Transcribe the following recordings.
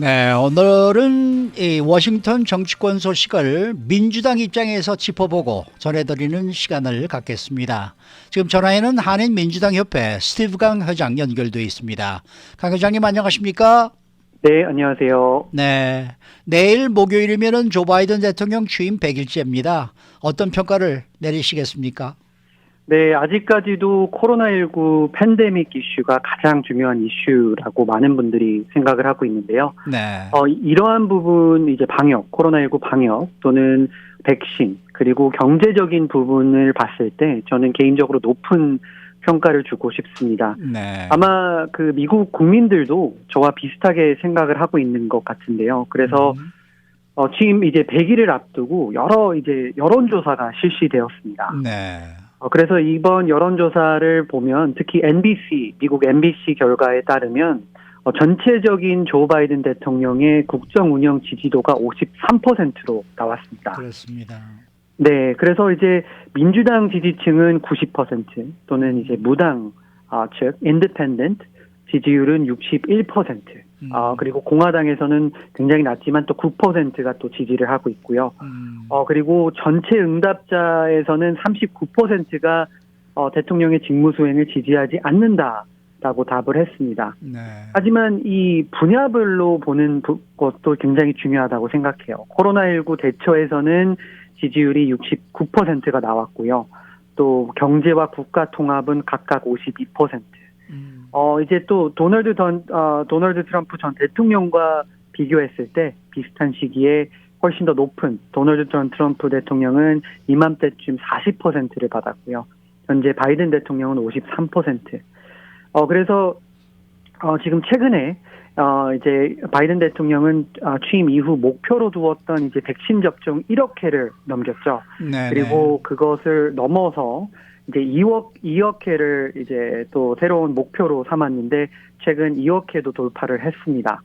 네, 오늘은 이 워싱턴 정치권 소식을 민주당 입장에서 짚어보고 전해드리는 시간을 갖겠습니다. 지금 전화에는 한인민주당협회 스티브 강 회장 연결되어 있습니다. 강 회장님 안녕하십니까? 네, 안녕하세요. 네, 내일 목요일이면은 조 바이든 대통령 취임 100일째입니다. 어떤 평가를 내리시겠습니까? 네, 아직까지도 코로나19 팬데믹 이슈가 가장 중요한 이슈라고 많은 분들이 생각을 하고 있는데요. 네, 이러한 부분, 이제 방역, 코로나19 방역 또는 백신, 그리고 경제적인 부분을 봤을 때 저는 개인적으로 높은 평가를 주고 싶습니다. 네, 아마 그 미국 국민들도 저와 비슷하게 생각을 하고 있는 것 같은데요. 그래서 음, 지금 이제 100일을 앞두고 여러 이제 여론조사가 실시되었습니다. 네, 그래서 이번 여론조사를 보면 특히 NBC, 미국 MBC 결과에 따르면 전체적인 조 바이든 대통령의 국정 운영 지지도가 53%로 나왔습니다. 그렇습니다. 네, 그래서 이제 민주당 지지층은 90% 또는 이제 무당 즉 인디펜던트 지지율은 61%. 그리고 공화당에서는 굉장히 낮지만 또 9%가 또 지지를 하고 있고요. 그리고 전체 응답자에서는 39%가 대통령의 직무 수행을 지지하지 않는다라고 답을 했습니다. 네, 하지만 이 분야별로 보는 것도 굉장히 중요하다고 생각해요. 코로나19 대처에서는 지지율이 69%가 나왔고요. 또 경제와 국가 통합은 각각 52%. 이제 또 도널드 트럼프 전 대통령과 비교했을 때 비슷한 시기에 훨씬 더 높은 도널드 전 트럼프 대통령은 이맘때쯤 40%를 받았고요. 현재 바이든 대통령은 53%. 그래서 지금 최근에 이제 바이든 대통령은 취임 이후 목표로 두었던 이제 백신 접종 1억 회를 넘겼죠. 네, 그리고 그것을 넘어서 이제 2억 회를 이제 또 새로운 목표로 삼았는데 최근 2억 회도 돌파를 했습니다.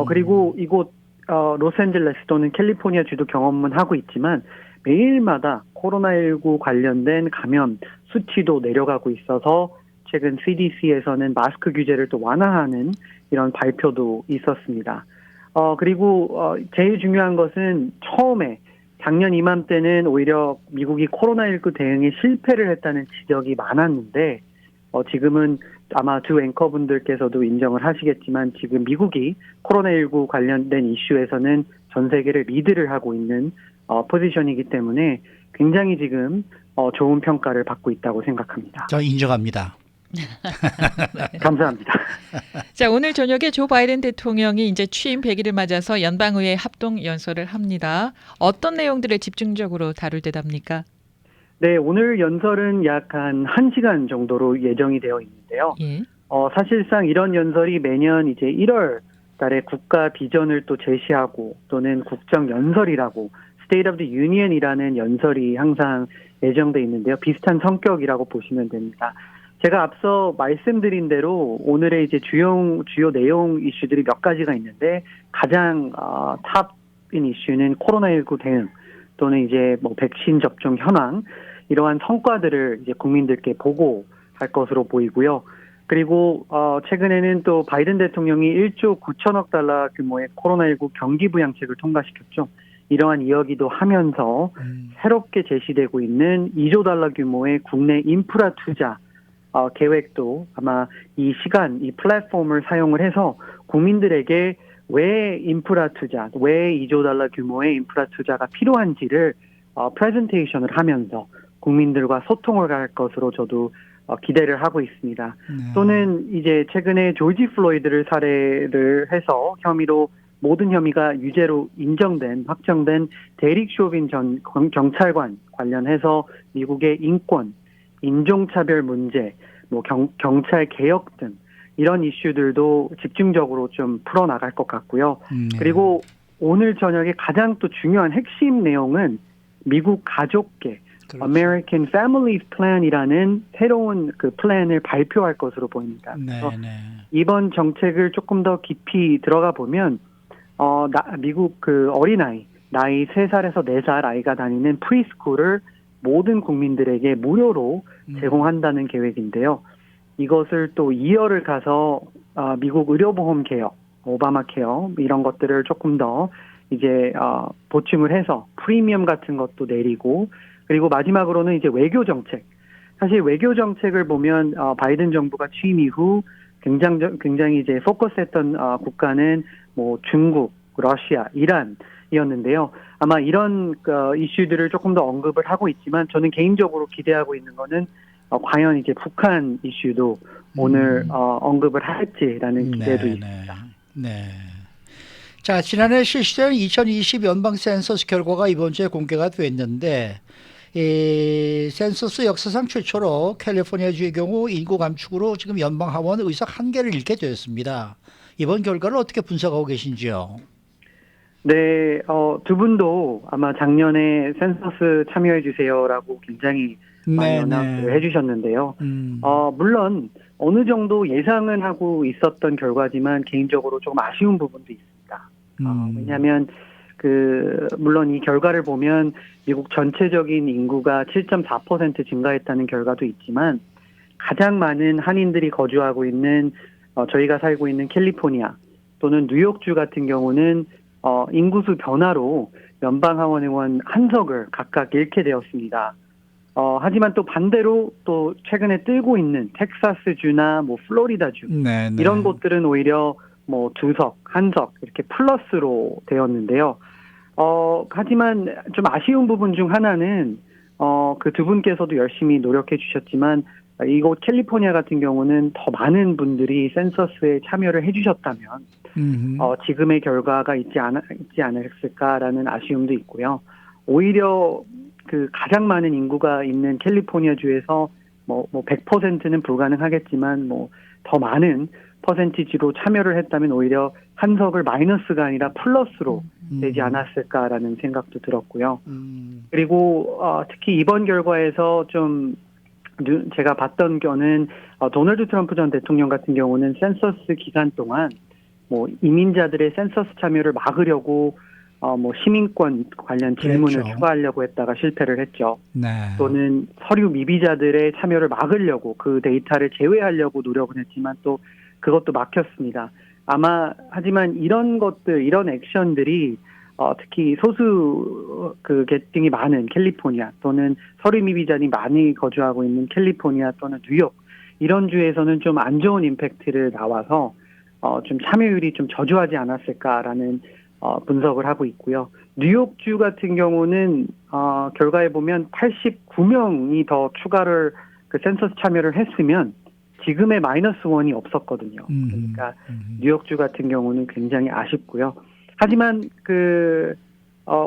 그리고 이곳 로스앤젤레스 또는 캘리포니아 주도 경험은 하고 있지만 매일마다 코로나19 관련된 감염 수치도 내려가고 있어서 최근 CDC에서는 마스크 규제를 또 완화하는 이런 발표도 있었습니다. 그리고 제일 중요한 것은 처음에 작년 이맘때는 오히려 미국이 코로나19 대응에 실패를 했다는 지적이 많았는데 지금은 아마 두 앵커분들께서도 인정을 하시겠지만 지금 미국이 코로나19 관련된 이슈에서는 전 세계를 리드를 하고 있는 포지션이기 때문에 굉장히 지금 좋은 평가를 받고 있다고 생각합니다. 저 인정합니다. 감사합니다. 자, 오늘 저녁에 조 바이든 대통령이 이제 취임 100일을 맞아서 연방의회 합동 연설을 합니다. 어떤 내용들을 집중적으로 다룰 때답니까? 네, 오늘 연설은 약 한 1시간 정도로 예정이 되어 있는데요. 예. 사실상 이런 연설이 매년 이제 1월 달에 국가 비전을 또 제시하고 또는 국정 연설이라고 State of the Union이라는 연설이 항상 예정돼 있는데요. 비슷한 성격이라고 보시면 됩니다. 제가 앞서 말씀드린 대로 오늘의 이제 주요 내용 이슈들이 몇 가지가 있는데 가장 탑인 이슈는 코로나19 대응 또는 이제 뭐 백신 접종 현황 이러한 성과들을 이제 국민들께 보고할 것으로 보이고요. 그리고 최근에는 또 바이든 대통령이 1조 9천억 달러 규모의 코로나19 경기 부양책을 통과시켰죠. 이러한 이야기도 하면서 새롭게 제시되고 있는 2조 달러 규모의 국내 인프라 투자 계획도 아마 이 시간, 이 플랫폼을 사용을 해서 국민들에게 왜 인프라 투자, 왜 2조 달러 규모의 인프라 투자가 필요한지를 프레젠테이션을 하면서 국민들과 소통을 할 것으로 저도 기대를 하고 있습니다. 네. 또는 이제 최근에 조지 플로이드를 살해를 해서 혐의로 모든 혐의가 유죄로 확정된 데릭 쇼빈 전 경찰관 관련해서 미국의 인권, 인종차별 문제, 뭐 경찰 개혁 등 이런 이슈들도 집중적으로 좀 풀어나갈 것 같고요. 그리고 오늘 저녁에 가장 또 중요한 핵심 내용은 미국 가족계, 그렇죠. American Families Plan이라는 새로운 그 플랜을 발표할 것으로 보입니다. 그래서 네, 네. 이번 정책을 조금 더 깊이 들어가 보면 미국 그 어린아이, 나이 3살에서 4살 아이가 다니는 프리스쿨을 모든 국민들에게 무료로 제공한다는 계획인데요. 이것을 또 2열을 가서 미국 의료보험 개혁, 오바마 케어 이런 것들을 조금 더 이제 보충을 해서 프리미엄 같은 것도 내리고 그리고 마지막으로는 이제 외교 정책. 사실 외교 정책을 보면 바이든 정부가 취임 이후 굉장히 이제 포커스했던 국가는 뭐 중국, 러시아, 이란이었는데요. 아마 이런 이슈들을 조금 더 언급을 하고 있지만 저는 개인적으로 기대하고 있는 거는 과연 이제 북한 이슈도 오늘 언급을 할지라는 기대도 있습니다. 네. 자, 지난해 실시된 2020 연방 센서스 결과가 이번 주에 공개가 됐는데 이 센서스 역사상 최초로 캘리포니아주의 경우 인구 감축으로 지금 연방 하원 의석 1개를 잃게 되었습니다. 이번 결과를 어떻게 분석하고 계신지요? 네, 두 분도 아마 작년에 센서스 참여해 주세요라고 굉장히 많이 언급을 해주셨는데요. 물론 어느 정도 예상은 하고 있었던 결과지만 개인적으로 조금 아쉬운 부분도 있습니다. 왜냐하면 물론 이 결과를 보면 미국 전체적인 인구가 7.4% 증가했다는 결과도 있지만 가장 많은 한인들이 거주하고 있는 저희가 살고 있는 캘리포니아 또는 뉴욕주 같은 경우는 인구수 변화로 연방하원 의원 1석을 각각 잃게 되었습니다. 하지만 또 반대로 또 최근에 뜨고 있는 텍사스주나 뭐 플로리다주 이런 곳들은 오히려 뭐 2석, 1석 이렇게 플러스로 되었는데요. 하지만 좀 아쉬운 부분 중 하나는 그 두 분께서도 열심히 노력해 주셨지만 이곳 캘리포니아 같은 경우는 더 많은 분들이 센서스에 참여를 해 주셨다면 지금의 결과가 있지 않았을까라는 아쉬움도 있고요. 오히려 그 가장 많은 인구가 있는 캘리포니아 주에서 뭐 100%는 불가능하겠지만 뭐 더 많은 퍼센티지로 참여를 했다면 오히려 1석을 마이너스가 아니라 플러스로 되지 않았을까라는 생각도 들었고요. 그리고 특히 이번 결과에서 좀 제가 봤던 거는 도널드 트럼프 전 대통령 같은 경우는 센서스 기간 동안 뭐 이민자들의 센서스 참여를 막으려고 뭐 시민권 관련 질문을 추가하려고 했다가 실패를 했죠. 또는 서류 미비자들의 참여를 막으려고 그 데이터를 제외하려고 노력은 했지만 또 그것도 막혔습니다. 하지만 이런 것들, 이런 액션들이 특히 소수 계층이 많은 캘리포니아 또는 서류 미비자들이 많이 거주하고 있는 캘리포니아 또는 뉴욕 이런 주에서는 좀 안 좋은 임팩트를 나와서 좀 참여율이 좀 저조하지 않았을까라는 분석을 하고 있고요. 뉴욕주 같은 경우는 결과에 보면 89명이 더 추가를 그 센서스 참여를 했으면 지금의 -1이 없었거든요. 그러니까 뉴욕주 같은 경우는 굉장히 아쉽고요. 하지만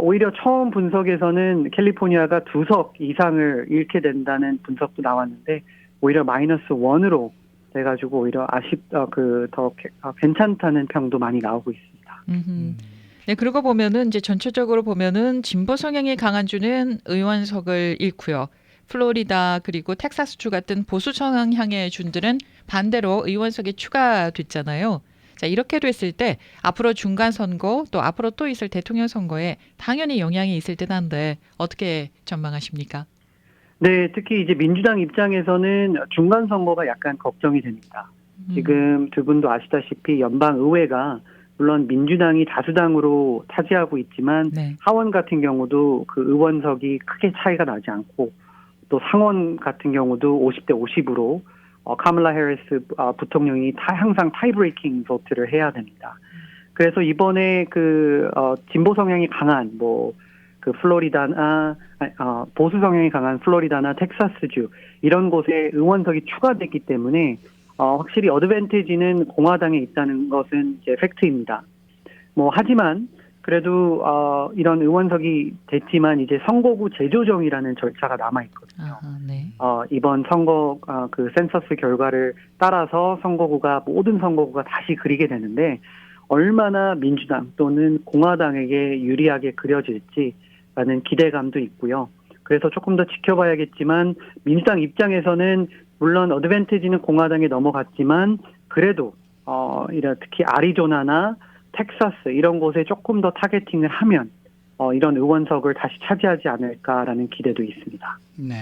오히려 처음 분석에서는 캘리포니아가 2석 이상을 잃게 된다는 분석도 나왔는데 오히려 -1으로 돼가지고 오히려 더 괜찮다는 평도 많이 나오고 있습니다. 네, 그러고 보면은 이제 전체적으로 보면은 진보 성향이 강한 주는 의원석을 잃고요. 플로리다 그리고 텍사스주 같은 보수 성향의 주들은 반대로 의원석이 추가됐잖아요. 자, 이렇게 됐을 때 앞으로 중간 선거 또 앞으로 또 있을 대통령 선거에 당연히 영향이 있을 듯한데 어떻게 전망하십니까? 네, 특히 이제 민주당 입장에서는 중간 선거가 약간 걱정이 됩니다. 지금 두 분도 아시다시피 연방 의회가 물론 민주당이 다수당으로 차지하고 있지만 하원 같은 경우도 그 의원석이 크게 차이가 나지 않고 또 상원 같은 경우도 50대 50으로 카멀라 해리스 부통령이 항상 타이브레이킹 보트를 해야 됩니다. 그래서 이번에 진보 성향이 강한 플로리다나 보수 성향이 강한 플로리다나 텍사스주 이런 곳에 의원석이 추가됐기 때문에 확실히 어드밴티지는 공화당에 있다는 것은 이제 팩트입니다. 하지만 그래도 이런 의원석이 됐지만 이제 선거구 재조정이라는 절차가 남아 있거든요. 이번 선거 센서스 결과를 따라서 모든 선거구가 다시 그리게 되는데 얼마나 민주당 또는 공화당에게 유리하게 그려질지라는 기대감도 있고요. 그래서 조금 더 지켜봐야겠지만 민주당 입장에서는 물론 어드밴티지는 공화당에 넘어갔지만 그래도 특히 아리조나나 텍사스 이런 곳에 조금 더 타겟팅을 하면 이런 의원석을 다시 차지하지 않을까라는 기대도 있습니다. 네.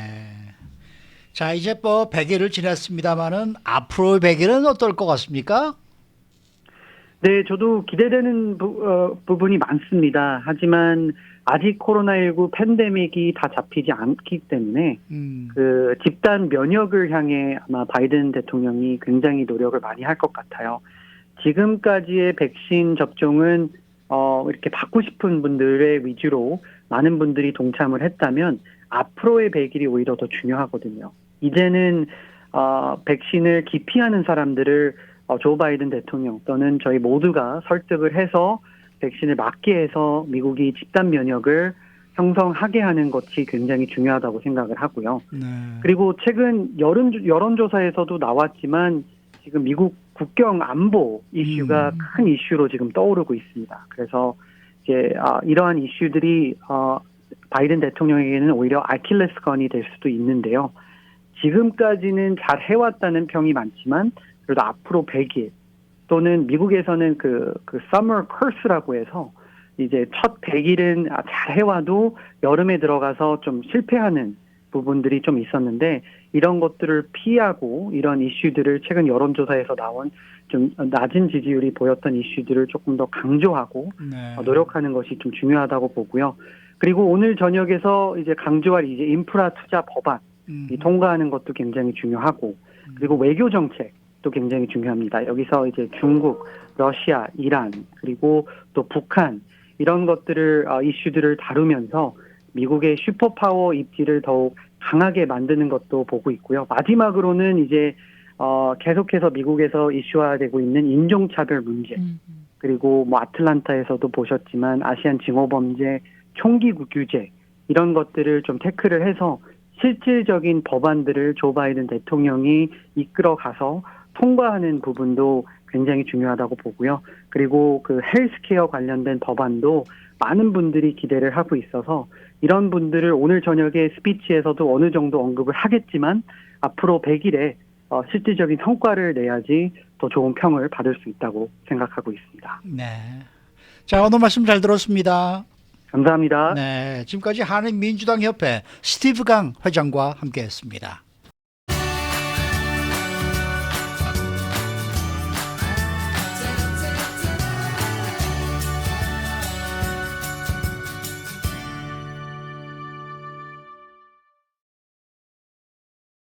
자, 이제 100일을 지났습니다마는 앞으로의 100일은 어떨 것 같습니까? 네, 저도 기대되는 부분이 많습니다. 하지만 아직 코로나19 팬데믹이 다 잡히지 않기 때문에 그 집단 면역을 향해 아마 바이든 대통령이 굉장히 노력을 많이 할 것 같아요. 지금까지의 백신 접종은 이렇게 받고 싶은 분들의 위주로 많은 분들이 동참을 했다면 앞으로의 100일이 오히려 더 중요하거든요. 이제는 백신을 기피하는 사람들을 조 바이든 대통령 또는 저희 모두가 설득을 해서 백신을 맞게 해서 미국이 집단 면역을 형성하게 하는 것이 굉장히 중요하다고 생각을 하고요. 네. 그리고 최근 여론조사에서도 나왔지만 지금 미국 국경 안보 이슈가 큰 이슈로 지금 떠오르고 있습니다. 그래서 이제 이러한 이슈들이 바이든 대통령에게는 오히려 아킬레스건이 될 수도 있는데요. 지금까지는 잘 해왔다는 평이 많지만 그래도 앞으로 100일 또는 미국에서는 그 summer curse라고 해서 이제 첫 100일은 잘 해와도 여름에 들어가서 좀 실패하는 부분들이 좀 있었는데 이런 것들을 피하고 이런 이슈들을 최근 여론조사에서 나온 좀 낮은 지지율이 보였던 이슈들을 조금 더 강조하고 네. 노력하는 것이 좀 중요하다고 보고요. 그리고 오늘 저녁에서 이제 강조할 이제 인프라 투자 법안 이 통과하는 것도 굉장히 중요하고 그리고 외교 정책도 굉장히 중요합니다. 여기서 이제 중국, 러시아, 이란 그리고 또 북한 이런 것들을 이슈들을 다루면서 미국의 슈퍼파워 입지를 더욱 강하게 만드는 것도 보고 있고요. 마지막으로는 이제 계속해서 미국에서 이슈화되고 있는 인종차별 문제 그리고 뭐 아틀란타에서도 보셨지만 아시안 징후범죄 총기 규제 이런 것들을 좀 태클을 해서 실질적인 법안들을 조 바이든 대통령이 이끌어가서 통과하는 부분도 굉장히 중요하다고 보고요. 그리고 그 헬스케어 관련된 법안도 많은 분들이 기대를 하고 있어서 이런 분들을 오늘 저녁에 스피치에서도 어느 정도 언급을 하겠지만 앞으로 100일에 실질적인 성과를 내야지 더 좋은 평을 받을 수 있다고 생각하고 있습니다. 네. 자, 오늘 말씀 잘 들었습니다. 감사합니다. 네. 지금까지 한인민주당 협회 스티브 강 회장과 함께했습니다.